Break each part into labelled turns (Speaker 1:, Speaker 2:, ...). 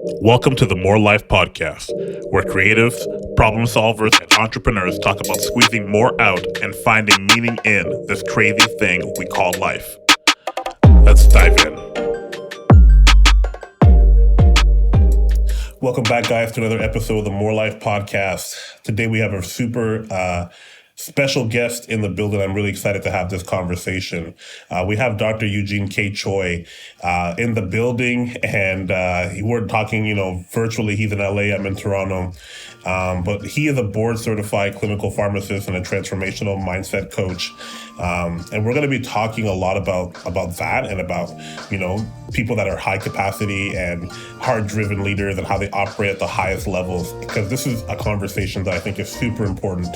Speaker 1: Welcome to the More Life Podcast, where creatives, problem solvers, and entrepreneurs talk about squeezing more out and finding meaning in this crazy thing we call life. Let's dive in. Welcome back, guys, to another episode of the More Life Podcast. Today we have a super special guest in the building. I'm really excited to have this conversation. We have Dr. Eugene K. Choi in the building, and we're talking, virtually. He's in LA, I'm in Toronto. But he is a board-certified clinical pharmacist and a transformational mindset coach. And we're going to be talking a lot about that and about, people that are high capacity and hard-driven leaders and how they operate at the highest levels. Because this is a conversation that I think is super important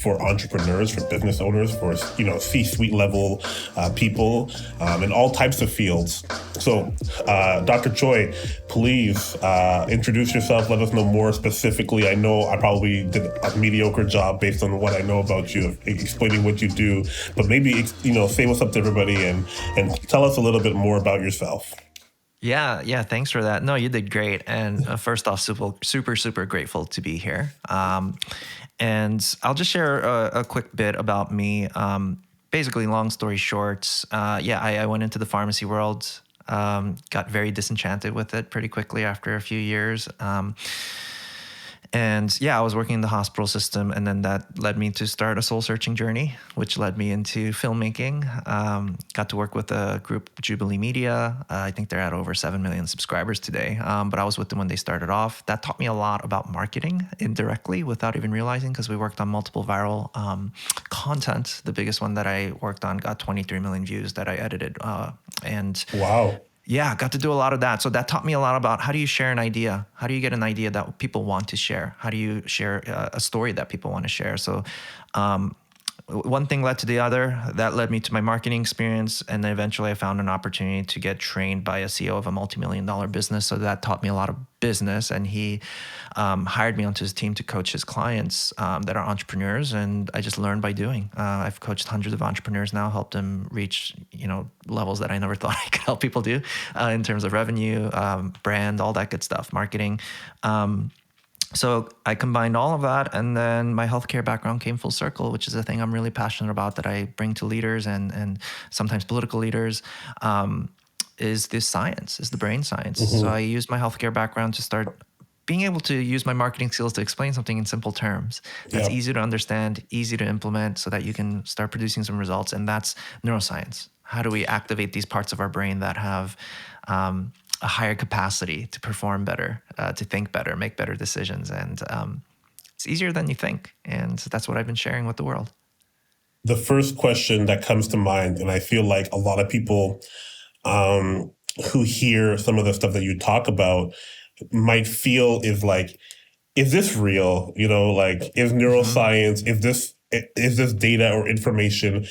Speaker 1: for entrepreneurs, for business owners, for, C-suite level people in all types of fields. So, Dr. Choi, please introduce yourself. Let us know more specifically. I know I probably did a mediocre job based on what I know about you, explaining what you do, but maybe, say what's up to everybody and tell us a little bit more about yourself.
Speaker 2: Yeah. Thanks for that. No, you did great. And first off, super grateful to be here. And I'll just share a quick bit about me. Basically, long story short, I went into the pharmacy world, got very disenchanted with it pretty quickly after a few years. I was working in the hospital system, and then that led me to start a soul-searching journey, which led me into filmmaking. Got to work with a group, Jubilee Media. I think they're at over 7 million subscribers today, but I was with them when they started off. That taught me a lot about marketing indirectly without even realizing, because we worked on multiple viral content. The biggest one that I worked on got 23 million views that I edited.
Speaker 1: Wow.
Speaker 2: Yeah, got to do a lot of that. So that taught me a lot about how do you share an idea? How do you get an idea that people want to share? How do you share a story that people want to share? So one thing led to the other. That led me to my marketing experience. And then eventually I found an opportunity to get trained by a CEO of a multi-million-dollar business. So that taught me a lot of business. And he hired me onto his team to coach his clients that are entrepreneurs. And I just learned by doing. I've coached hundreds of entrepreneurs now, helped them reach, levels that I never thought I could help people do in terms of revenue, brand, all that good stuff, marketing. So I combined all of that, and then my healthcare background came full circle, which is a thing I'm really passionate about that I bring to leaders and sometimes political leaders, is the brain science.
Speaker 1: Mm-hmm.
Speaker 2: So I used my healthcare background to start being able to use my marketing skills to explain something in simple terms that's easy to understand, easy to implement, so that you can start producing some results. And that's neuroscience. How do we activate these parts of our brain that have a higher capacity to perform better, to think better, make better decisions. And it's easier than you think. And that's what I've been sharing with the world.
Speaker 1: The first question that comes to mind, and I feel like a lot of people who hear some of the stuff that you talk about might feel is like, is this real? Is neuroscience, is this data or information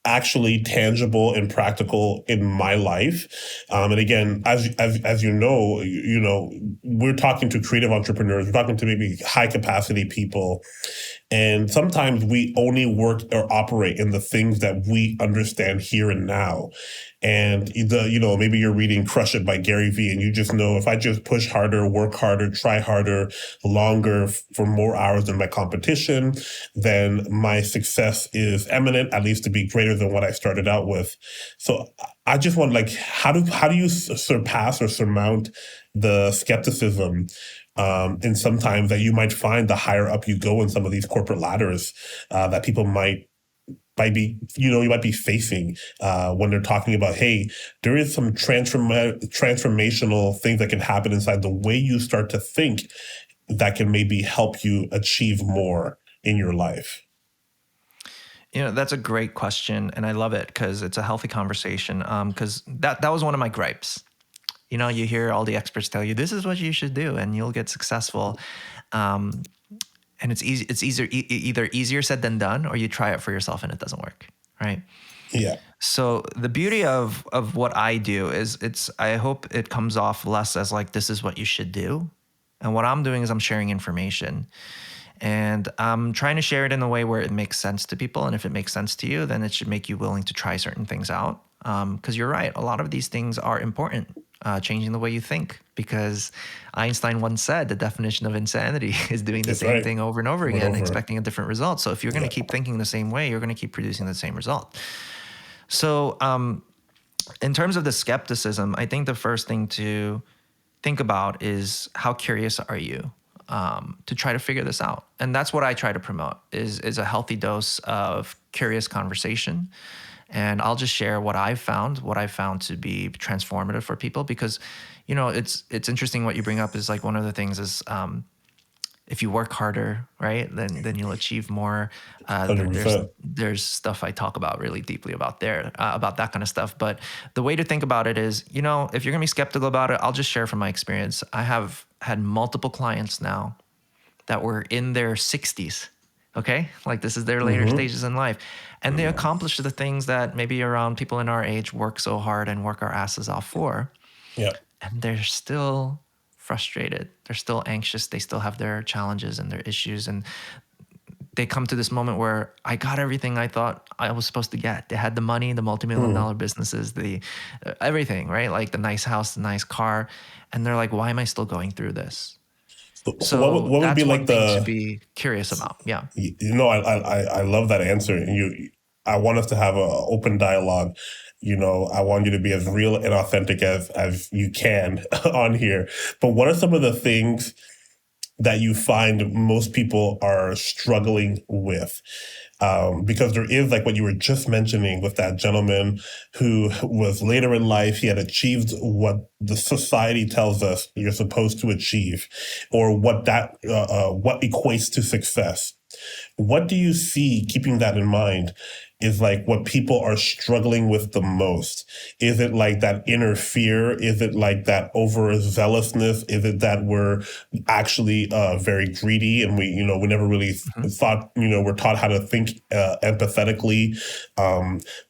Speaker 1: actually tangible and practical in my life? And again, as you know, we're talking to creative entrepreneurs, we're talking to maybe high capacity people. And sometimes we only work or operate in the things that we understand here and now. And maybe you're reading Crush It by Gary Vee, and you just know, if I just push harder, work harder, try harder, longer, for more hours than my competition, then my success is eminent, at least to be greater than what I started out with. So I just want, how do you surpass or surmount the skepticism and sometimes that you might find the higher up you go in some of these corporate ladders that people might be, you might be facing when they're talking about, hey, there is some transformational things that can happen inside the way you start to think that can maybe help you achieve more in your life?
Speaker 2: That's a great question. And I love it because it's a healthy conversation. Because that was one of my gripes. You hear all the experts tell you, this is what you should do and you'll get successful. And it's easy. It's either easier said than done, or you try it for yourself and it doesn't work, right?
Speaker 1: Yeah.
Speaker 2: So the beauty of what I do is I hope it comes off less as like, this is what you should do. And what I'm doing is I'm sharing information. And I'm trying to share it in a way where it makes sense to people. And if it makes sense to you, then it should make you willing to try certain things out. Because you're right, a lot of these things are important. changing the way you think, because Einstein once said the definition of insanity is doing the
Speaker 1: That's
Speaker 2: same
Speaker 1: right.
Speaker 2: thing over and over
Speaker 1: Over and
Speaker 2: again,
Speaker 1: over.
Speaker 2: expecting a different result. So if you're going
Speaker 1: Yeah.
Speaker 2: to keep thinking the same way, you're going to keep producing the same result. So in terms of the skepticism, I think the first thing to think about is how curious are you to try to figure this out. And that's what I try to promote is a healthy dose of curious conversation. And I'll just share what I've found to be transformative for people, because, it's interesting what you bring up is like one of the things is if you work harder, right, then you'll achieve more. There's
Speaker 1: 100%.
Speaker 2: there's stuff I talk about really deeply about about that kind of stuff. But the way to think about it is, if you're gonna be skeptical about it, I'll just share from my experience. I have had multiple clients now that were in their 60s. Okay, like this is their later
Speaker 1: Mm-hmm.
Speaker 2: stages in life, and they accomplished the things that maybe around people in our age work so hard and work our asses off for,
Speaker 1: Yeah.
Speaker 2: and they're still frustrated. They're still anxious. They still have their challenges and their issues. And they come to this moment where I got everything I thought I was supposed to get. They had the money, the multi-million
Speaker 1: Mm.
Speaker 2: dollar businesses, the everything, right? Like the nice house, the nice car. And they're like, why am I still going through this?
Speaker 1: So
Speaker 2: So
Speaker 1: what would be
Speaker 2: that's
Speaker 1: like
Speaker 2: one thing to
Speaker 1: the
Speaker 2: be curious about. Yeah.
Speaker 1: I love that answer. And I want us to have an open dialogue. I want you to be as real and authentic as you can on here. But what are some of the things that you find most people are struggling with? Because there is, like what you were just mentioning with that gentleman who was later in life, he had achieved what the society tells us you're supposed to achieve, or what equates to success. What do you see, keeping that in mind, is like what people are struggling with the most? Is it like that inner fear? Is it like that overzealousness? Is it that we're actually very greedy and we never really
Speaker 2: Mhm.
Speaker 1: thought, we're taught how to think empathetically?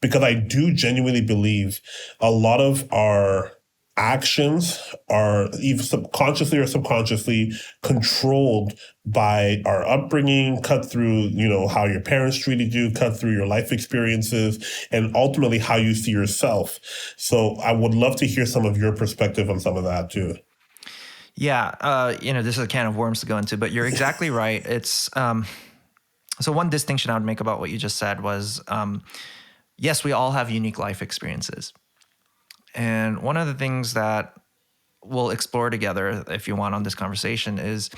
Speaker 1: Because I do genuinely believe a lot of our actions are either subconsciously or subconsciously controlled by our upbringing, cut through, how your parents treated you, cut through your life experiences, and ultimately how you see yourself. So I would love to hear some of your perspective on some of that too.
Speaker 2: Yeah. This is a can of worms to go into, but you're exactly right. It's, so one distinction I would make about what you just said was, yes, we all have unique life experiences. And one of the things that we'll explore together, if you want, on this conversation is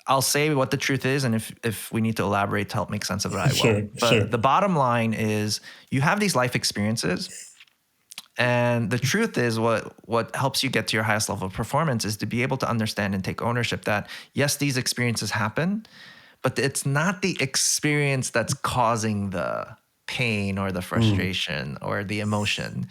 Speaker 2: I'll say what the truth is, and if we need to elaborate to help make sense of it, I will.
Speaker 1: Sure,
Speaker 2: But
Speaker 1: sure.
Speaker 2: the bottom line is you have these life experiences, and the truth is what helps you get to your highest level of performance is to be able to understand and take ownership that yes, these experiences happen, but it's not the experience that's causing the pain or the
Speaker 1: Mm,
Speaker 2: frustration or the emotion.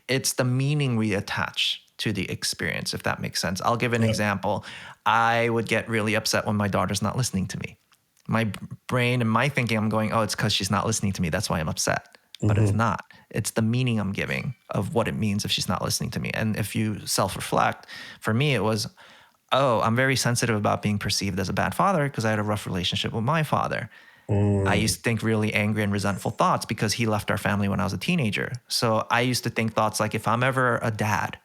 Speaker 2: It's the meaning we attach to the experience, if that makes sense. I'll give an
Speaker 1: yeah.
Speaker 2: example. I would get really upset when my daughter's not listening to me. My brain and my thinking, I'm going, oh, it's because she's not listening to me. That's why I'm upset. But it's
Speaker 1: Mm-hmm.
Speaker 2: not. It's the meaning I'm giving of what it means if she's not listening to me. And if you self reflect, for me, it was, oh, I'm very sensitive about being perceived as a bad father because I had a rough relationship with my father. I
Speaker 1: Mm,
Speaker 2: used to think really angry and resentful thoughts because he left our family when I was a teenager. So I used to think thoughts like, if I'm ever a dad,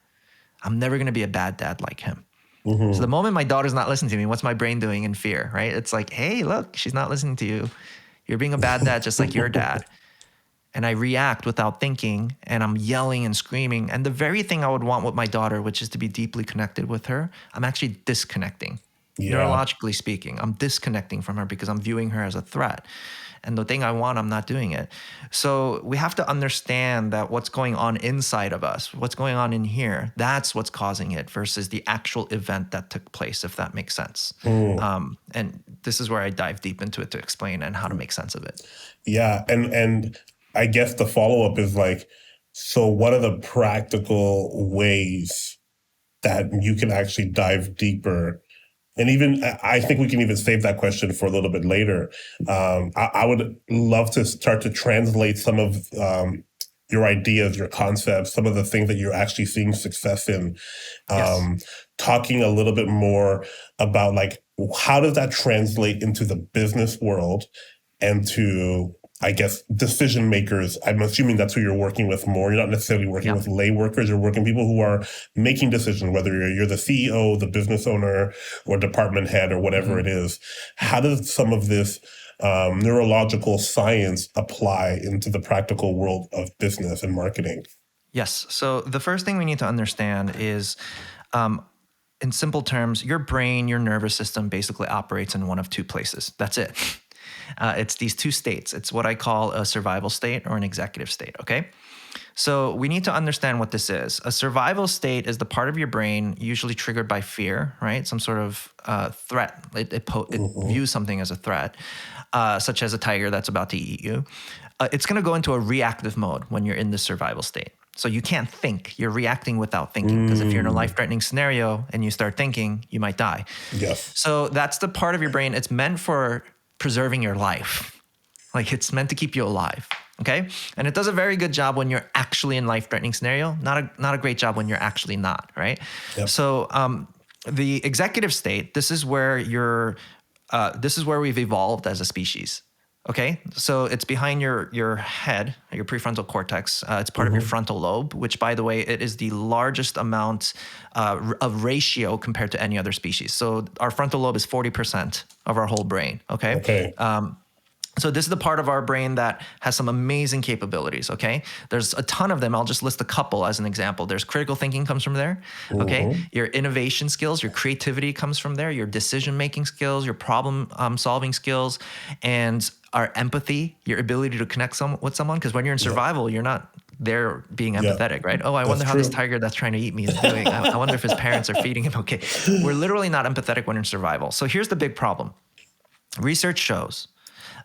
Speaker 2: I'm never going to be a bad dad like him. So the
Speaker 1: mm-hmm.
Speaker 2: moment my daughter's not listening to me, what's my brain doing in fear, right? It's like, hey, look, she's not listening to you. You're being a bad dad just like your dad. And I react without thinking, and I'm yelling and screaming. And the very thing I would want with my daughter, which is to be deeply connected with her, I'm actually disconnecting.
Speaker 1: Yeah.
Speaker 2: Neurologically speaking, I'm disconnecting from her because I'm viewing her as a threat. And the thing I want, I'm not doing it. So we have to understand that what's going on inside of us, what's going on in here, that's what's causing it versus the actual event that took place, if that makes sense.
Speaker 1: Mm.
Speaker 2: And this is where I dive deep into it to explain and how to make sense of it.
Speaker 1: Yeah, and I guess the follow-up is like, so what are the practical ways that you can actually dive deeper? And even I think we can even save that question for a little bit later. I would love to start to translate some of your ideas, your concepts, some of the things that you're actually seeing success in.
Speaker 2: Yes.
Speaker 1: Um, Talking a little bit more about like how does that translate into the business world and to I guess, decision makers. I'm assuming that's who you're working with more. You're not necessarily working
Speaker 2: Yeah.
Speaker 1: with lay workers. You're working with people who are making decisions, whether you're the CEO, the business owner, or department head, or whatever it is. How does some of this neurological science apply into the practical world of business and marketing?
Speaker 2: Yes. So the first thing we need to understand is, in simple terms, your brain, your nervous system basically operates in one of two places. That's it. It's these two states. It's what I call a survival state or an executive state. Okay. So we need to understand what this is. A survival state is the part of your brain usually triggered by fear, right? Some sort of threat. It views something as a threat, such as a tiger that's about to eat you. It's going to go into a reactive mode when you're in the survival state. So you can't think. You're reacting without thinking, because if you're in a life-threatening scenario and you start thinking, you might die.
Speaker 1: Yes.
Speaker 2: So that's the part of your brain. It's meant for preserving your life. Like, it's meant to keep you alive. Okay. And it does a very good job when you're actually in life-threatening scenario. Not a great job when you're actually not. Right.
Speaker 1: Yep.
Speaker 2: So the executive state, this is where we've evolved as a species. Okay. So it's behind your head, your prefrontal cortex. It's part of your frontal lobe, which, by the way, it is the largest amount of ratio compared to any other species. So our frontal lobe is 40% of our whole brain. Okay.
Speaker 1: Okay.
Speaker 2: So this is the part of our brain that has some amazing capabilities, okay? There's a ton of them. I'll just list a couple as an example. There's critical thinking comes from there, okay? Your innovation skills, your creativity comes from there, your decision-making skills, your problem-solving skills, and our empathy, your ability to connect with someone. Because when you're in survival, you're not there being empathetic, right? Oh, I wonder how this tiger that's trying to eat me is doing. I wonder if his parents are feeding him okay. We're literally not empathetic when in survival. So here's the big problem. Research shows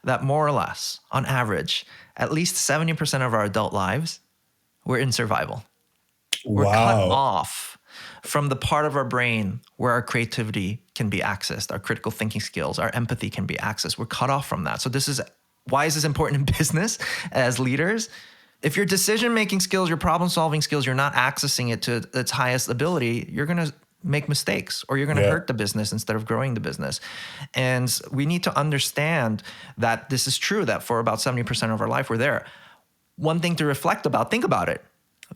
Speaker 2: that more or less, on average, at least 70% of our adult lives, we're in survival. We're cut off from the part of our brain where our creativity can be accessed, our critical thinking skills, our empathy can be accessed. We're cut off from that. So why is this important in business as leaders? If your decision-making skills, your problem-solving skills, you're not accessing it to its highest ability, you're going to make mistakes, or you're going to hurt the business instead of growing the business. And we need to understand that this is true, that for about 70% of our life, we're there. One thing to reflect about, think about it.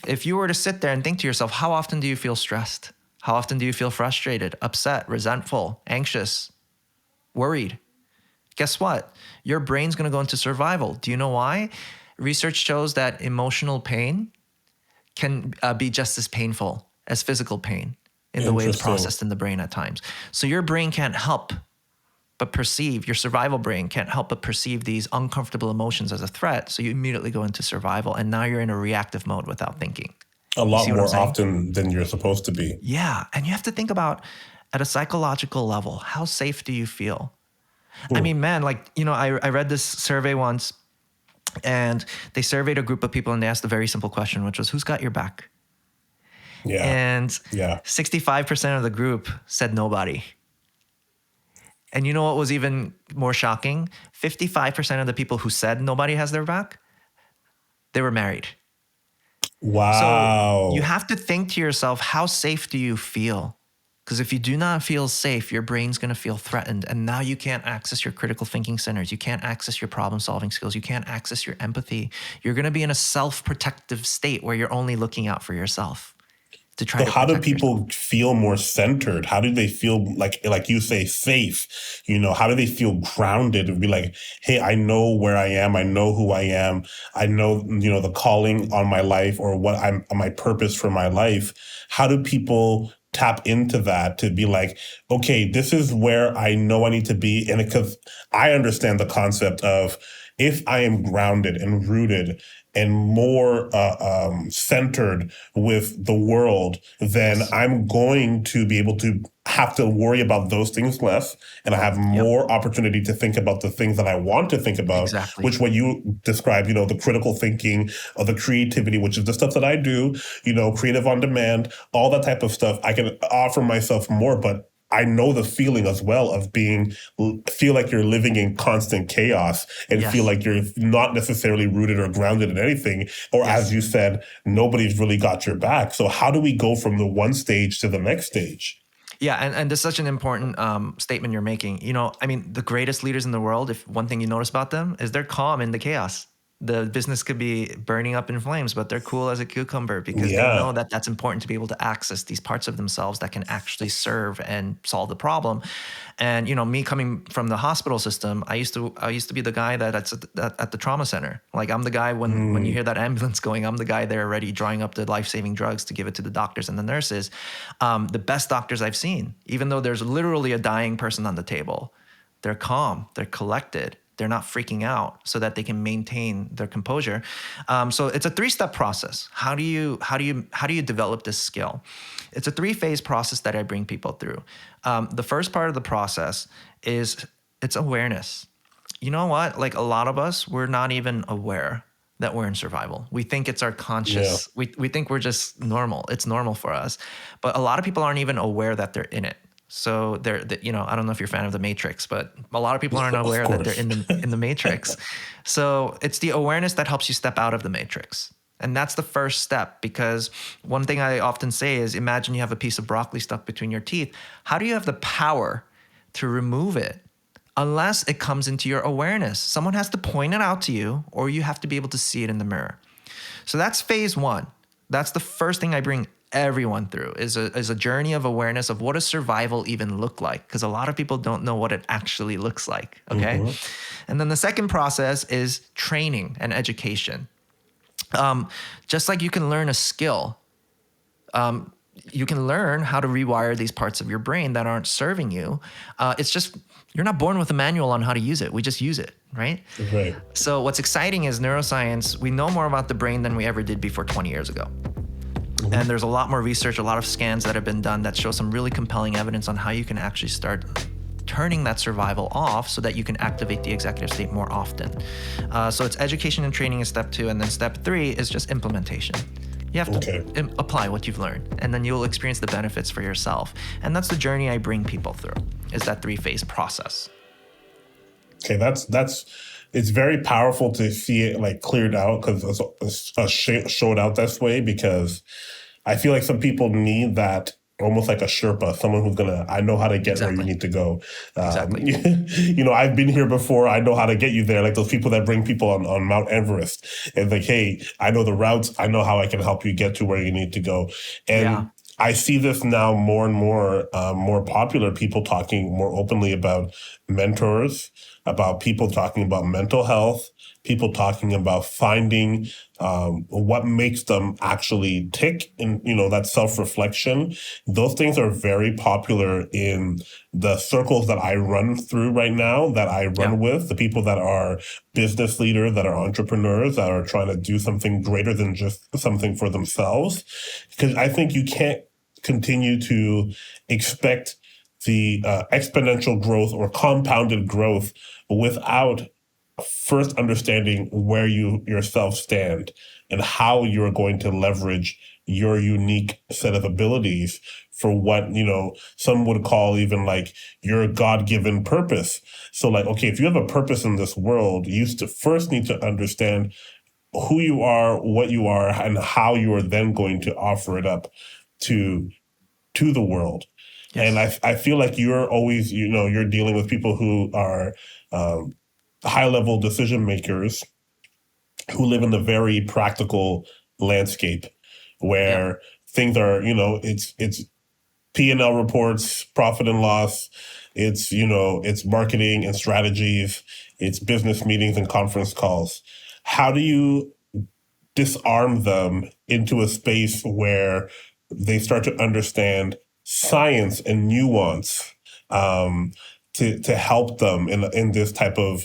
Speaker 2: If you were to sit there and think to yourself, how often do you feel stressed? How often do you feel frustrated, upset, resentful, anxious, worried? Guess what? Your brain's going to go into survival. Do you know why? Research shows that emotional pain can be just as painful as physical pain in the way it's processed in the brain at times. So your brain can't help but perceive, your survival brain can't help but perceive these uncomfortable emotions as a threat. So you immediately go into survival, and now you're in a reactive mode without thinking.
Speaker 1: A lot more often than you're supposed to be.
Speaker 2: Yeah. And you have to think about, at a psychological level, how safe do you feel? I mean, man, I read this survey once, and they surveyed a group of people, and they asked a very simple question, which was, who's got your back?
Speaker 1: Yeah.
Speaker 2: And 65% of the group said nobody. And you know what was even more shocking? 55% of the people who said nobody has their back, they were married.
Speaker 1: Wow.
Speaker 2: So you have to think to yourself, how safe do you feel? Because if you do not feel safe, your brain's going to feel threatened. And now you can't access your critical thinking centers. You can't access your problem-solving skills. You can't access your empathy. You're going to be in a self-protective state where you're only looking out for yourself. So
Speaker 1: how do people feel more centered? How do they feel like you say, safe? How do they feel grounded and be like, hey, I know where I am. I know who I am. I know, the calling on my life, or what my purpose for my life. How do people tap into that to be like, okay, this is where I know I need to be? And because I understand the concept of, if I am grounded and rooted and more centered with the world, then I'm going to be able to have to worry about those things less. And I have more opportunity to think about the things that I want to think about, which when you describe, the critical thinking, or the creativity, which is the stuff that I do, creative on demand, all that type of stuff, I can offer myself more. But I know the feeling as well of feel like you're living in constant chaos, and feel like you're not necessarily rooted or grounded in anything. Or as you said, nobody's really got your back. So how do we go from the one stage to the next stage?
Speaker 2: Yeah, and this is such an important statement you're making. You know, I mean, the greatest leaders in the world, if one thing you notice about them is they're calm in the chaos. The business could be burning up in flames, but they're cool as a cucumber because they know
Speaker 1: Yeah.
Speaker 2: that that's important to be able to access these parts of themselves that can actually serve and solve the problem. And you know, me coming from the hospital system, I used to be the guy that's at the trauma center. Like I'm the guy when you
Speaker 1: Mm,
Speaker 2: hear that ambulance going, I'm the guy there already drawing up the life-saving drugs to give it to the doctors and the nurses. The best doctors I've seen, even though there's literally a dying person on the table, they're calm, they're collected, they're not freaking out, so that they can maintain their composure. So it's a three-step process. How do you develop this skill? It's a three-phase process that I bring people through. The first part of the process is it's awareness. You know what? Like a lot of us, we're not even aware that we're in survival. We think it's our
Speaker 1: yeah.
Speaker 2: conscious, we think we're just normal. It's normal for us. But a lot of people aren't even aware that they're in it. So you know, I don't know if you're a fan of the Matrix, but a lot of people aren't
Speaker 1: Of
Speaker 2: aware that they're
Speaker 1: course.
Speaker 2: in the Matrix. So it's the awareness that helps you step out of the Matrix. And that's the first step, because one thing I often say is imagine you have a piece of broccoli stuck between your teeth. How do you have the power to remove it unless it comes into your awareness? Someone has to point it out to you, or you have to be able to see it in the mirror. So that's phase one. That's the first thing I bring everyone through is a journey of awareness of what does survival even look like? Because a lot of people don't know what it actually looks like. Okay.
Speaker 1: Hmm.
Speaker 2: And then the second process is training and education. Just like you can learn a skill, you can learn how to rewire these parts of your brain that aren't serving you. It's just, you're not born with a manual on how to use it. We just use it, right?
Speaker 1: Right.
Speaker 2: So what's exciting is neuroscience, we know more about the brain than we ever did before 20 years ago.
Speaker 1: Hmm.
Speaker 2: And there's a lot more research, a lot of scans that have been done that show some really compelling evidence on how you can actually start turning that survival off so that you can activate the executive state more often. So it's education and training is step two. And then step three is just implementation. You have to
Speaker 1: Okay.
Speaker 2: apply what you've learned, and then you'll experience the benefits for yourself. And that's the journey I bring people through, is that three-phase process.
Speaker 1: Okay, that's it's very powerful to see it like cleared out because showed out this way because I feel like some people need that almost like a Sherpa, someone who's gonna, I know how to get where you
Speaker 2: Exactly.
Speaker 1: need to go.
Speaker 2: Exactly.
Speaker 1: I've been here before. I know how to get you there. Like those people that bring people on Mount Everest and like, hey, I know the routes. I know how I can help you get to where you need to go.
Speaker 2: Yeah.
Speaker 1: And I see this now more and more popular people talking more openly about mentors, about people talking about mental health, people talking about finding what makes them actually tick, and that self-reflection. Those things are very popular in the circles that I run through right now, that I
Speaker 2: Yeah.
Speaker 1: run with, the people that are business leaders, that are entrepreneurs, that are trying to do something greater than just something for themselves. Because I think you can't continue to expect the exponential growth or compounded growth without first understanding where you yourself stand and how you're going to leverage your unique set of abilities for what some would call even like your god-given purpose. So like, okay, if you have a purpose in this world, you first need to understand who you are, what you are, and how you are then going to offer it up to the world. And
Speaker 2: Yes.
Speaker 1: I feel like you're always, you're dealing with people who are um, high level decision makers who live in the very practical landscape
Speaker 2: Yeah.
Speaker 1: where things are, it's P&L reports, profit and loss, it's marketing and strategies, it's business meetings and conference calls. How do you disarm them into a space where they start to understand science and nuance, to help them in this type of,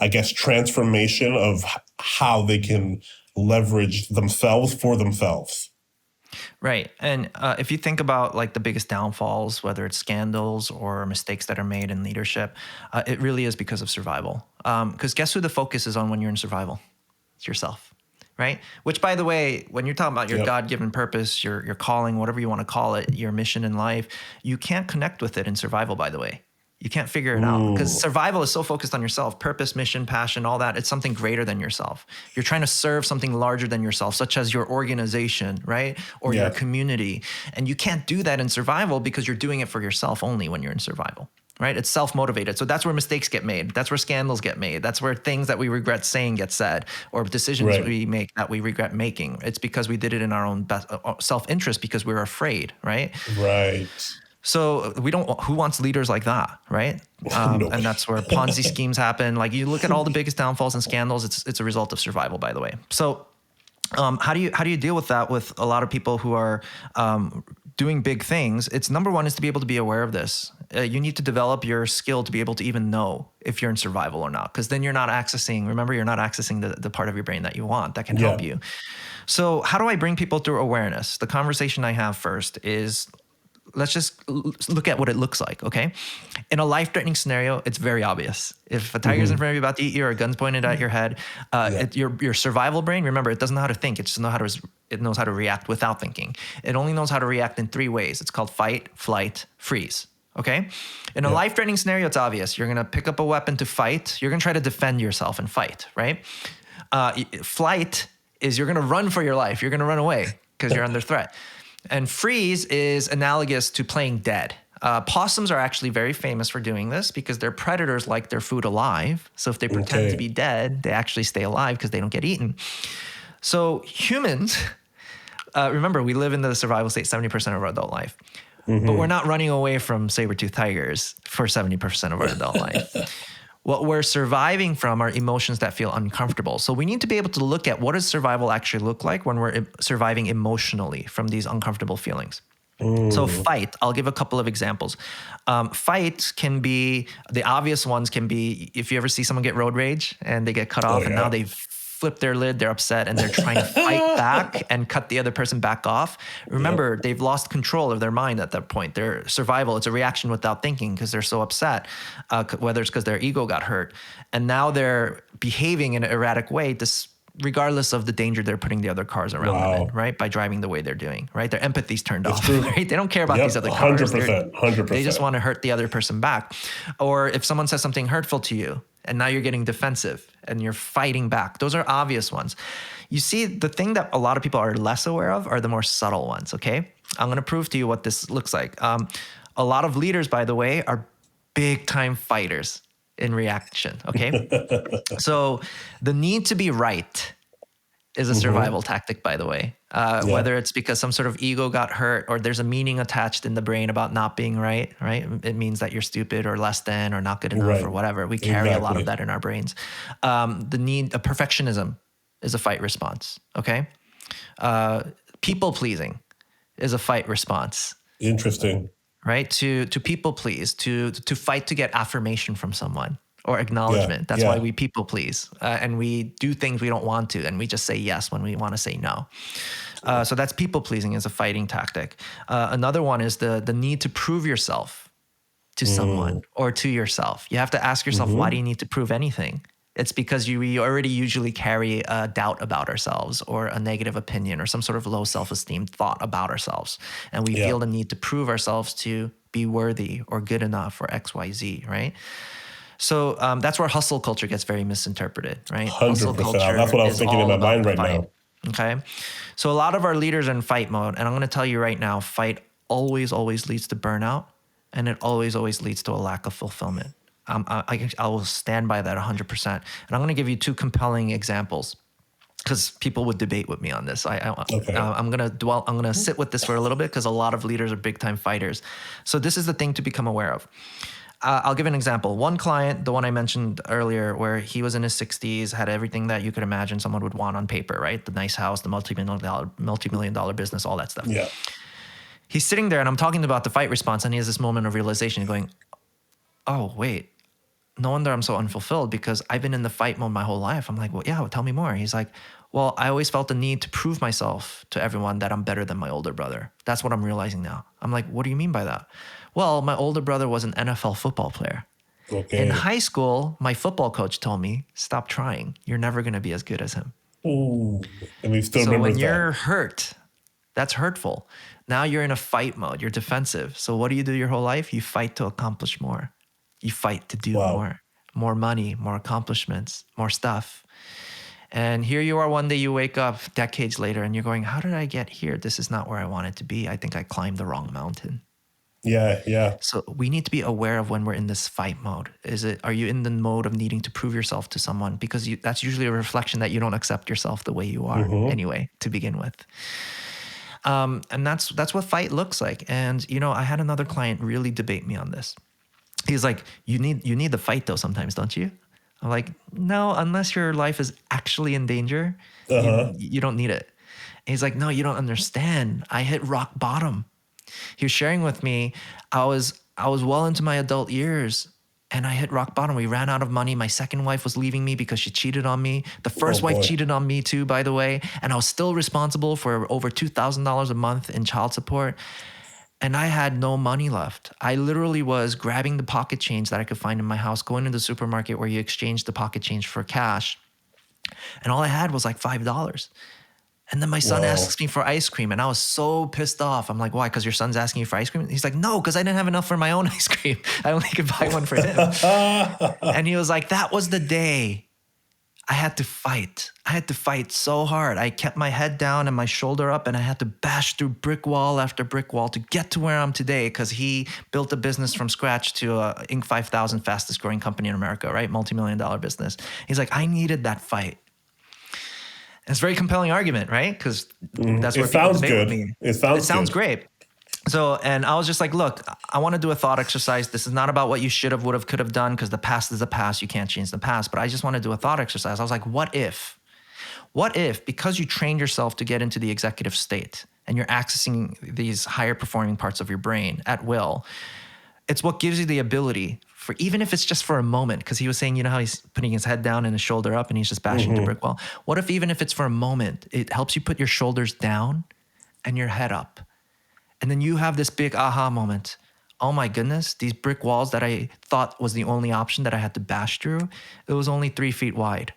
Speaker 1: I guess, transformation of how they can leverage themselves for themselves.
Speaker 2: Right. And if you think about like the biggest downfalls, whether it's scandals or mistakes that are made in leadership, it really is because of survival. Because guess who the focus is on when you're in survival? It's yourself. Right. Which, by the way, when you're talking about your
Speaker 1: Yep.
Speaker 2: God-given purpose, your calling, whatever you want to call it, your mission in life, you can't connect with it in survival, by the way. You can't figure it out because survival is so focused on yourself, purpose, mission, passion, all that. It's something greater than yourself. You're trying to serve something larger than yourself, such as your organization, right? Or your community. And you can't do that in survival because you're doing it for yourself only when you're in survival, right? It's self-motivated. So that's where mistakes get made. That's where scandals get made. That's where things that we regret saying get said, or decisions we make that we regret making. It's because we did it in our own best, self-interest because we were afraid, right?
Speaker 1: Right.
Speaker 2: So who wants leaders like that, right? And that's where Ponzi schemes happen. Like you look at all the biggest downfalls and scandals, it's a result of survival, by the way. So how do you deal with that with a lot of people who are doing big things? It's number one is to be able to be aware of this. You need to develop your skill to be able to even know if you're in survival or not, because then you're not accessing the part of your brain that you want that can help you. So how do I bring people through awareness? The conversation I have first is, let's just look at what it looks like, okay? In a life-threatening scenario, it's very obvious. If a tiger's in front of you about to eat you or a gun's pointed at your head, your survival brain, remember, it doesn't know how to think. It knows how to react without thinking. It only knows how to react in 3 ways. It's called fight, flight, freeze, okay? In a life-threatening scenario, it's obvious. You're gonna pick up a weapon to fight. You're gonna try to defend yourself and fight, right? Flight is you're gonna run for your life. You're gonna run away because you're under threat. And freeze is analogous to playing dead. Possums are actually very famous for doing this because their predators like their food alive. So if they pretend to be dead, they actually stay alive because they don't get eaten. So humans, remember, we live in the survival state 70% of our adult life. But we're not running away from saber-toothed tigers for 70% of our adult life. What we're surviving from are emotions that feel uncomfortable. So we need to be able to look at what does survival actually look like when we're surviving emotionally from these uncomfortable feelings. So fight, I'll give a couple of examples. Fight can be, the obvious ones can be, if you ever see someone get road rage and they get cut off and now they've flip their lid, they're upset, and they're trying to fight back and cut the other person back off. Remember, they've lost control of their mind at that point. Their survival, it's a reaction without thinking because they're so upset, whether it's because their ego got hurt. And now they're behaving in an erratic way, regardless of the danger they're putting the other cars around them in, right? By driving the way they're doing, right? Their empathy's turned off, right? They don't care about these other cars.
Speaker 1: 100%.
Speaker 2: They just want to hurt the other person back. Or if someone says something hurtful to you, and now you're getting defensive and you're fighting back. Those are obvious ones. You see, the thing that a lot of people are less aware of are the more subtle ones, okay? I'm going to prove to you what this looks like. A lot of leaders, by the way, are big time fighters in reaction, okay? So the need to be right is a survival tactic, by the way. Whether it's because some sort of ego got hurt or there's a meaning attached in the brain about not being right? It means that you're stupid or less than or not good enough or whatever. We carry a lot of that in our brains. The need of perfectionism is a fight response, okay? People pleasing is a fight response.
Speaker 1: Interesting.
Speaker 2: Right? To people please, to fight to get affirmation from someone or acknowledgement. That's why we people please. And we do things we don't want to, and we just say yes when we want to say no. So that's people pleasing as a fighting tactic. Another one is the need to prove yourself to someone or to yourself. You have to ask yourself, why do you need to prove anything? It's because we already usually carry a doubt about ourselves or a negative opinion or some sort of low self-esteem thought about ourselves. And we feel the need to prove ourselves to be worthy or good enough or X, Y, Z, right? So that's where hustle culture gets very misinterpreted, right?
Speaker 1: 100%. That's what I was thinking in my mind right now.
Speaker 2: Okay. So a lot of our leaders are in fight mode. And I'm going to tell you right now, fight always leads to burnout. And it always leads to a lack of fulfillment. I will stand by that 100%. And I'm going to give you 2 compelling examples because people would debate with me on this. I'm going to sit with this for a little bit because a lot of leaders are big time fighters. So this is the thing to become aware of. I'll give an example. One client, the one I mentioned earlier, where he was in his 60s, had everything that you could imagine someone would want on paper, right? The nice house, the multi-million dollar business, all that stuff.
Speaker 1: Yeah.
Speaker 2: He's sitting there and I'm talking about the fight response and he has this moment of realization going, oh, wait, no wonder I'm so unfulfilled because I've been in the fight mode my whole life. I'm like, well, yeah, tell me more. He's like, well, I always felt the need to prove myself to everyone that I'm better than my older brother. That's what I'm realizing now. I'm like, what do you mean by that? Well, my older brother was an NFL football player. Okay. In high school, my football coach told me, stop trying. You're never going to be as good as him.
Speaker 1: Ooh, and we still
Speaker 2: so
Speaker 1: remember
Speaker 2: when
Speaker 1: that.
Speaker 2: You're hurt, that's hurtful. Now you're in a fight mode. You're defensive. So what do you do your whole life? You fight to accomplish more. You fight to do
Speaker 1: Wow.
Speaker 2: more money, more accomplishments, more stuff. And here you are, one day you wake up decades later and you're going, how did I get here? This is not where I wanted to be. I think I climbed the wrong mountain.
Speaker 1: Yeah, yeah.
Speaker 2: So we need to be aware of when we're in this fight mode. Are you in the mode of needing to prove yourself to someone? Because that's usually a reflection that you don't accept yourself the way you are
Speaker 1: Mm-hmm.
Speaker 2: anyway, to begin with. And that's what fight looks like. And I had another client really debate me on this. He's like, you need the fight though sometimes, don't you? I'm like, no, unless your life is actually in danger,
Speaker 1: Uh-huh.
Speaker 2: you don't need it. And he's like, no, you don't understand. I hit rock bottom. He was sharing with me, I was well into my adult years and I hit rock bottom. We ran out of money. My second wife was leaving me because she cheated on me. The
Speaker 1: Oh
Speaker 2: first wife
Speaker 1: boy.
Speaker 2: cheated on me too, by the way. And I was still responsible for over $2,000 a month in child support. And I had no money left. I literally was grabbing the pocket change that I could find in my house, going to the supermarket where you exchange the pocket change for cash. And all I had was like $5. And then my son
Speaker 1: Wow.
Speaker 2: asks me for ice cream, and I was so pissed off. I'm like, why? Because your son's asking you for ice cream? He's like, no, because I didn't have enough for my own ice cream. I only could buy one for him. And he was like, that was the day I had to fight. I had to fight so hard. I kept my head down and my shoulder up, and I had to bash through brick wall after brick wall to get to where I'm today, because he built a business from scratch to Inc. 5000 fastest growing company in America, right? Multi-million-dollar business. He's like, I needed that fight. It's a very compelling argument, right? Because that's
Speaker 1: It
Speaker 2: where people
Speaker 1: sounds
Speaker 2: debate with
Speaker 1: good.
Speaker 2: me.
Speaker 1: It
Speaker 2: It
Speaker 1: sounds
Speaker 2: sounds
Speaker 1: good.
Speaker 2: great. So, and I was just like, look, I want to do a thought exercise. This is not about what you should have, would have, could have done, because the past is the past. You can't change the past. But I just want to do a thought exercise. I was like, what if, because you trained yourself to get into the executive state and you're accessing these higher performing parts of your brain at will, it's what gives you the ability for, even if it's just for a moment, because he was saying, how he's putting his head down and his shoulder up and he's just bashing the brick wall. What if, even if it's for a moment, it helps you put your shoulders down and your head up? And then you have this big aha moment. Oh my goodness, these brick walls that I thought was the only option that I had to bash through, it was only 3 feet wide.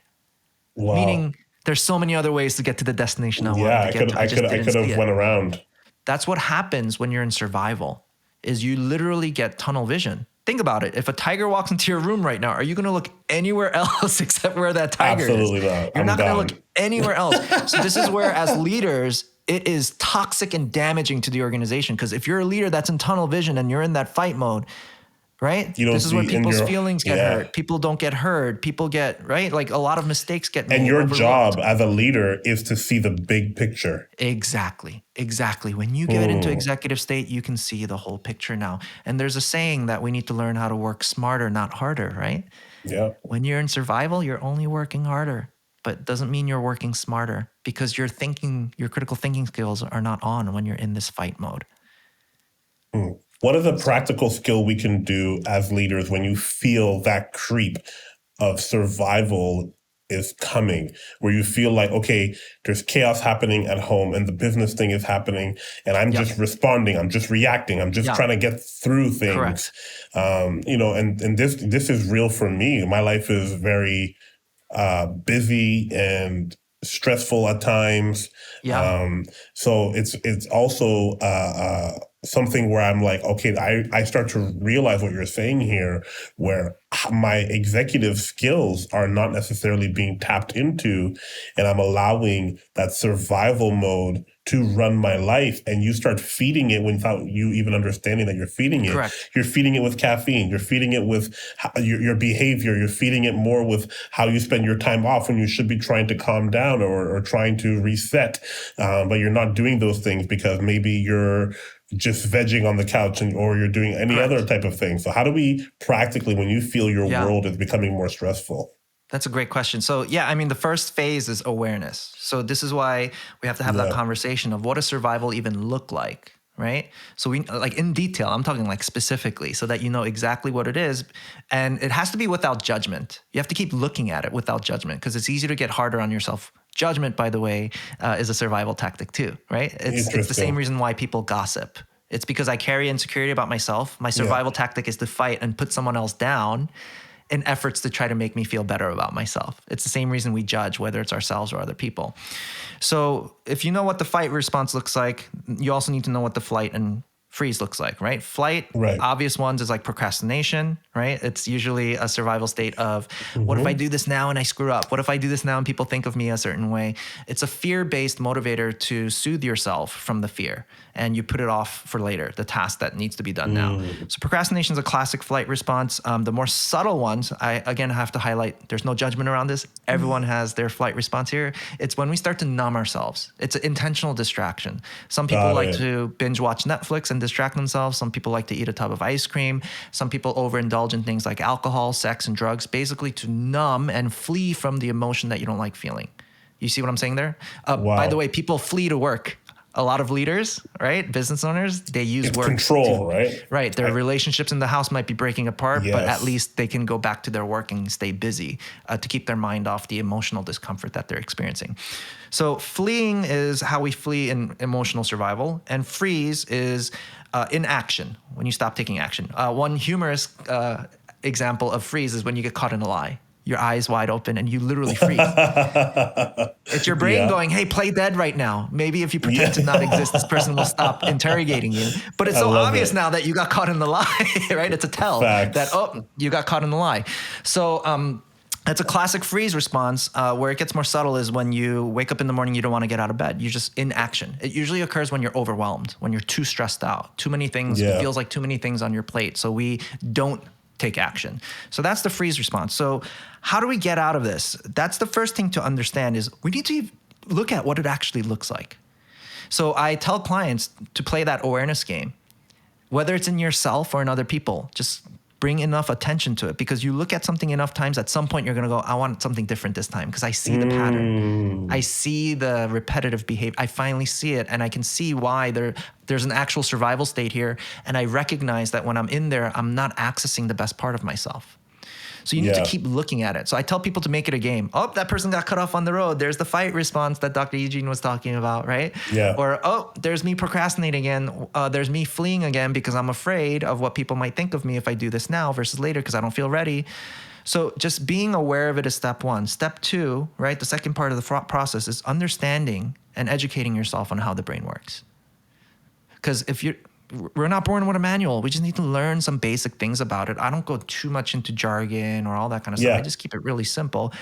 Speaker 1: Wow.
Speaker 2: Meaning there's so many other ways to get to the destination I
Speaker 1: Yeah,
Speaker 2: wanted to get to. I just
Speaker 1: I
Speaker 2: didn't
Speaker 1: could
Speaker 2: see
Speaker 1: have
Speaker 2: it.
Speaker 1: went around.
Speaker 2: That's what happens when you're in survival, is you literally get tunnel vision. Think about it. If a tiger walks into your room right now, are you going to look anywhere else except where that tiger is?
Speaker 1: Absolutely not.
Speaker 2: You're
Speaker 1: I'm
Speaker 2: not going to
Speaker 1: gone.
Speaker 2: look anywhere else. So this is where, as leaders, it is toxic and damaging to the organization. Because if you're a leader that's in tunnel vision and you're in that fight mode, right?
Speaker 1: You don't
Speaker 2: This is where
Speaker 1: see in
Speaker 2: people's
Speaker 1: your
Speaker 2: feelings get
Speaker 1: yeah.
Speaker 2: hurt. People don't get heard. People get, right? Like a lot of mistakes get
Speaker 1: And
Speaker 2: made,
Speaker 1: your
Speaker 2: overlooked.
Speaker 1: job as a leader is to see the big picture.
Speaker 2: Exactly. When you get into executive state, you can see the whole picture now. And there's a saying that we need to learn how to work smarter, not harder, right?
Speaker 1: Yeah.
Speaker 2: When you're in survival, you're only working harder, but doesn't mean you're working smarter, because your critical thinking skills are not on when you're in this fight mode.
Speaker 1: What is a practical skill we can do as leaders when you feel that creep of survival is coming, where you feel like, okay, there's chaos happening at home and the business thing is happening and I'm
Speaker 2: Yep.
Speaker 1: just responding, I'm just reacting, I'm just
Speaker 2: Yeah.
Speaker 1: trying to get through things.
Speaker 2: Correct.
Speaker 1: And this is real for me. My life is very busy and stressful at times.
Speaker 2: Yeah.
Speaker 1: So it's also something where I'm like, okay, I start to realize what you're saying here, where my executive skills are not necessarily being tapped into, and I'm allowing that survival mode to run my life, and you start feeding it without you even understanding that you're feeding it.
Speaker 2: Correct.
Speaker 1: You're feeding it with caffeine. You're feeding it with your behavior. You're feeding it more with how you spend your time off when you should be trying to calm down or trying to reset. But you're not doing those things because maybe you're just vegging on the couch or you're doing any
Speaker 2: Correct.
Speaker 1: other type of thing. So how do we practically, when you feel your
Speaker 2: Yeah.
Speaker 1: world is becoming more stressful?
Speaker 2: That's a great question. So yeah, I mean, the first phase is awareness. So this is why we have to have that conversation of what does survival even look like, right? So we, like, in detail, I'm talking like specifically, so that you know exactly what it is. And it has to be without judgment. You have to keep looking at it without judgment, because it's easy to get harder on yourself. Judgment, by the way, is a survival tactic too, right? It's the same reason why people gossip. It's because I carry insecurity about myself. My survival tactic is to fight and put someone else down in efforts to try to make me feel better about myself. It's the same reason we judge, whether it's ourselves or other people. So if you know what the fight response looks like, you also need to know what the flight and freeze looks like, right? Flight,
Speaker 1: Right.
Speaker 2: obvious ones is like procrastination, right? It's usually a survival state of, what if I do this now and I screw up? What if I do this now and people think of me a certain way? It's a fear-based motivator to soothe yourself from the fear, and you put it off for later, the task that needs to be done now. So procrastination is a classic flight response. The more subtle ones, I again have to highlight, there's no judgment around this. Everyone has their flight response here. It's when we start to numb ourselves. It's an intentional distraction. Some people like to binge watch Netflix and distract themselves. Some people like to eat a tub of ice cream. Some people overindulge in things like alcohol, sex, and drugs, basically to numb and flee from the emotion that you don't like feeling. You see what I'm saying there? By the way, people flee to work. A lot of leaders, right? Business owners, they use work.
Speaker 1: Control, right?
Speaker 2: Right. Their relationships in the house might be breaking apart, but at least they can go back to their work and stay busy to keep their mind off the emotional discomfort that they're experiencing. So fleeing is how we flee in emotional survival, and freeze is inaction, when you stop taking action. One humorous example of freeze is when you get caught in a lie. Your eyes wide open and you literally freeze. It's your brain going, hey, play dead right now. Maybe if you pretend to not exist, this person will stop interrogating you. But it's so obvious now that you got caught in the lie, right? It's a tell that, oh, you got caught in the lie. So that's a classic freeze response. Where it gets more subtle is when you wake up in the morning, you don't want to get out of bed. You're just in action. It usually occurs when you're overwhelmed, when you're too stressed out, too many things. It feels like too many things on your plate. So we don't take action. So that's the freeze response. So how do we get out of this? That's the first thing to understand is we need to look at what it actually looks like. So I tell clients to play that awareness game, whether it's in yourself or in other people, just bring enough attention to it, because you look at something enough times, at some point you're going to go, I want something different this time because I see the pattern. I see the repetitive behavior. I finally see it, and I can see why there's an actual survival state here, and I recognize that when I'm in there, I'm not accessing the best part of myself. So you need to keep looking at it. So I tell people to make it a game. Oh, that person got cut off on the road. There's the fight response that Dr. Eugene was talking about, right?
Speaker 1: Yeah.
Speaker 2: Or, oh, there's me procrastinating again. There's me fleeing again because I'm afraid of what people might think of me if I do this now versus later because I don't feel ready. So just being aware of it is step one. Step two, right? The second part of the process is understanding and educating yourself on how the brain works. Because we're not born with a manual. We just need to learn some basic things about it. I don't go too much into jargon or all that kind of stuff. I just keep it really simple.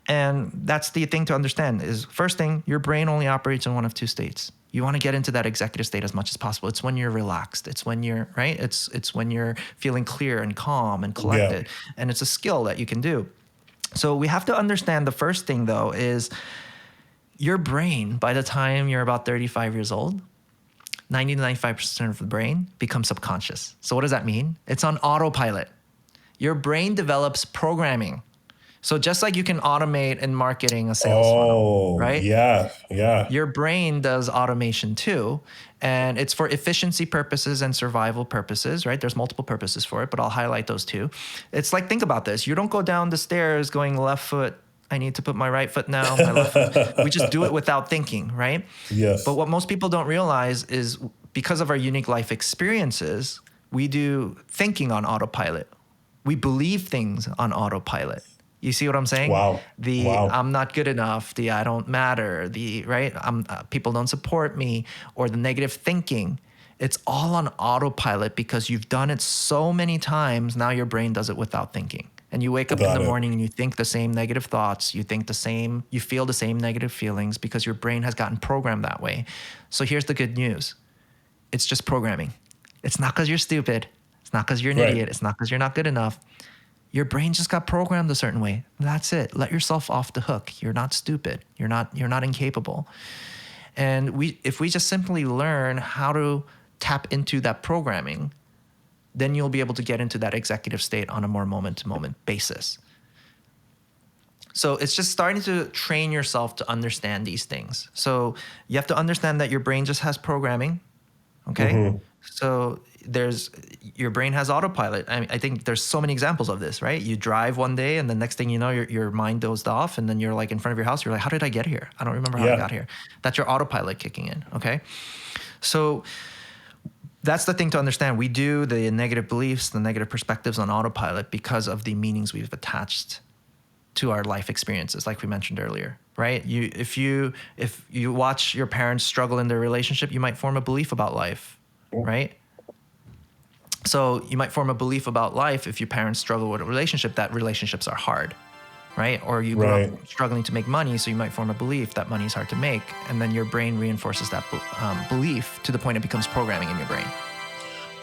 Speaker 2: And that's the thing to understand is, first thing, your brain only operates in one of two states. You want to get into that executive state as much as possible. It's when you're relaxed. It's when you're, right? It's when you're feeling clear and calm and collected. And it's a skill that you can do. So we have to understand the first thing, though, is your brain, by the time you're about 35 years old, 90 to 95% of the brain becomes subconscious. So what does that mean? It's on autopilot. Your brain develops programming. So just like you can automate in marketing a sales funnel, right?
Speaker 1: Yeah.
Speaker 2: Your brain does automation too. And it's for efficiency purposes and survival purposes, right? There's multiple purposes for it, but I'll highlight those two. It's like, think about this. You don't go down the stairs going left foot, I need to put my right foot now, my left foot. We just do it without thinking, right?
Speaker 1: Yes.
Speaker 2: But what most people don't realize is because of our unique life experiences, we do thinking on autopilot. We believe things on autopilot. You see what I'm saying?
Speaker 1: Wow.
Speaker 2: I'm not good enough, the I don't matter, the right, people don't support me, or the negative thinking. It's all on autopilot because you've done it so many times. Now your brain does it without thinking. And you wake up in the morning and you think the same negative thoughts, you feel the same negative feelings because your brain has gotten programmed that way. So here's the good news. It's just programming. It's not because you're stupid. It's not because you're an idiot. It's not because you're not good enough. Your brain just got programmed a certain way. That's it. Let yourself off the hook. You're not stupid. You're not incapable. And if we just simply learn how to tap into that programming, then you'll be able to get into that executive state on a more moment-to-moment basis. So it's just starting to train yourself to understand these things. So you have to understand that your brain just has programming, okay? Mm-hmm. So your brain has autopilot. I think there's so many examples of this, right? You drive one day and the next thing you know, your mind dozed off and then you're like in front of your house. You're like, how did I get here? I don't remember how I got here. That's your autopilot kicking in, okay? So that's the thing to understand. We do the negative beliefs, the negative perspectives on autopilot because of the meanings we've attached to our life experiences, like we mentioned earlier, right? If you watch your parents struggle in their relationship, you might form a belief about life, right? So you might form a belief about life if your parents struggle with a relationship, that relationships are hard, right? Or you grew
Speaker 1: Right.
Speaker 2: up struggling to make money, so you might form a belief that money is hard to make, and then your brain reinforces that belief to the point it becomes programming in your brain.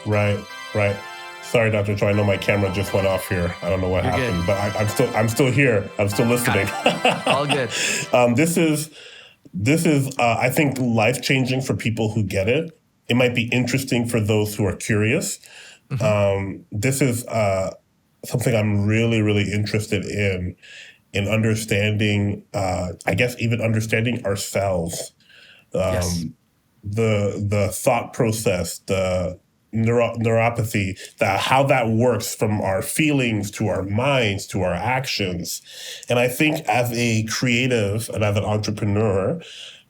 Speaker 1: Right. Right. Sorry, Dr. Choi. I know my camera just went off here. I don't know what
Speaker 2: You're
Speaker 1: happened,
Speaker 2: good.
Speaker 1: but I'm still here. I'm still listening.
Speaker 2: All good.
Speaker 1: This is I think, life-changing for people who get it. It might be interesting for those who are curious. This is something I'm really, really interested in understanding. I guess even understanding ourselves,
Speaker 2: Yes.
Speaker 1: the thought process, the neuropathy, that how that works from our feelings to our minds to our actions. And I think, as a creative and as an entrepreneur,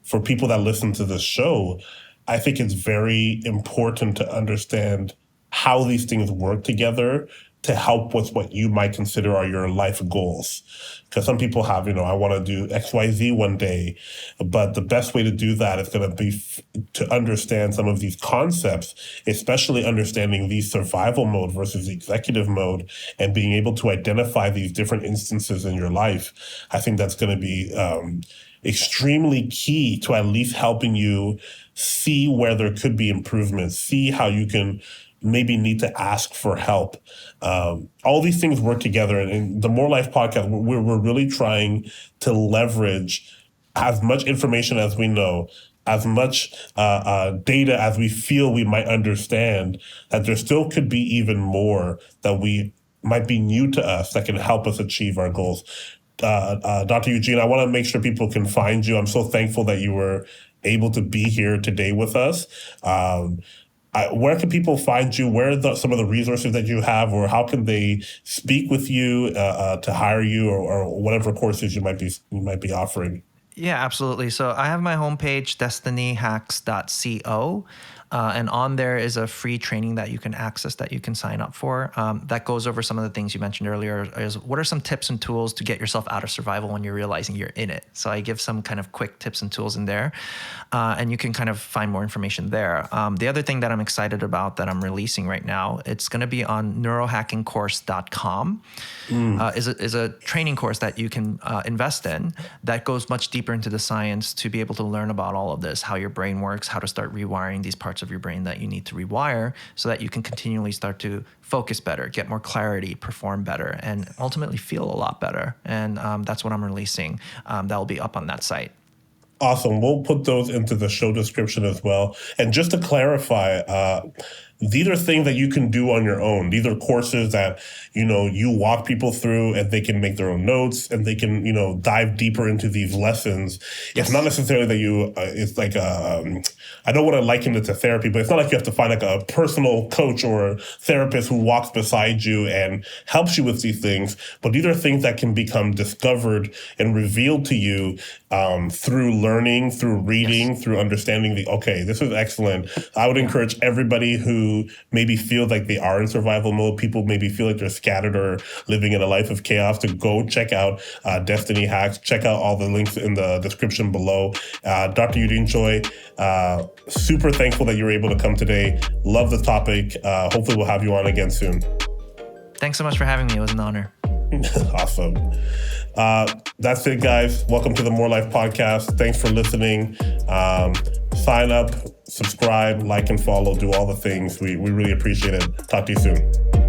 Speaker 1: for people that listen to this show, I think it's very important to understand how these things work together to help with what you might consider are your life goals. Because some people have, I want to do XYZ one day, but the best way to do that is going to be to understand some of these concepts, especially understanding the survival mode versus the executive mode, and being able to identify these different instances in your life. I think that's going to be extremely key to at least helping you see where there could be improvements, see how you can maybe need to ask for help. All these things work together. And in the More Life podcast, we're really trying to leverage as much information as we know, as much data as we feel we might understand, that there still could be even more that we might be new to us that can help us achieve our goals. Dr. Eugene, I want to make sure people can find you. I'm so thankful that you were able to be here today with us. Where can people find you? Where are some of the resources that you have, or how can they speak with you to hire you, or whatever courses you might be offering?
Speaker 2: Yeah, absolutely. So I have my homepage, destinyhacks.co. And on there is a free training that you can access, that you can sign up for. That goes over some of the things you mentioned earlier. Is what are some tips and tools to get yourself out of survival when you're realizing you're in it? So I give some kind of quick tips and tools in there, and you can kind of find more information there. The other thing that I'm excited about that I'm releasing right now, it's going to be on neurohackingcourse.com. Is a training course that you can invest in that goes much deeper into the science to be able to learn about all of this, how your brain works, how to start rewiring these parts of your brain that you need to rewire so that you can continually start to focus better, get more clarity, perform better, and ultimately feel a lot better. And that's what I'm releasing. That will be up on that site.
Speaker 1: Awesome. We'll put those into the show description as well. And just to clarify, these are things that you can do on your own. These are courses that, you walk people through, and they can make their own notes, and they can, dive deeper into these lessons.
Speaker 2: Yes.
Speaker 1: It's not necessarily that it's like, I don't want to liken it to therapy, but it's not like you have to find like a personal coach or a therapist who walks beside you and helps you with these things. But these are things that can become discovered and revealed to you through learning, through reading, through understanding okay, this is excellent. I would encourage everybody who maybe feels like they are in survival mode, people maybe feel like they're scattered or living in a life of chaos, to go check out Destiny Hacks. Check out all the links in the description below. Dr. Eugene Choi, super thankful that you were able to come today. Love the topic. Hopefully we'll have you on again soon.
Speaker 2: Thanks so much for having me. It was an honor.
Speaker 1: Awesome. That's it, guys. Welcome to the More Life podcast. Thanks for listening. Sign up, subscribe, like, and follow. Do all the things. We really appreciate it. Talk to you soon.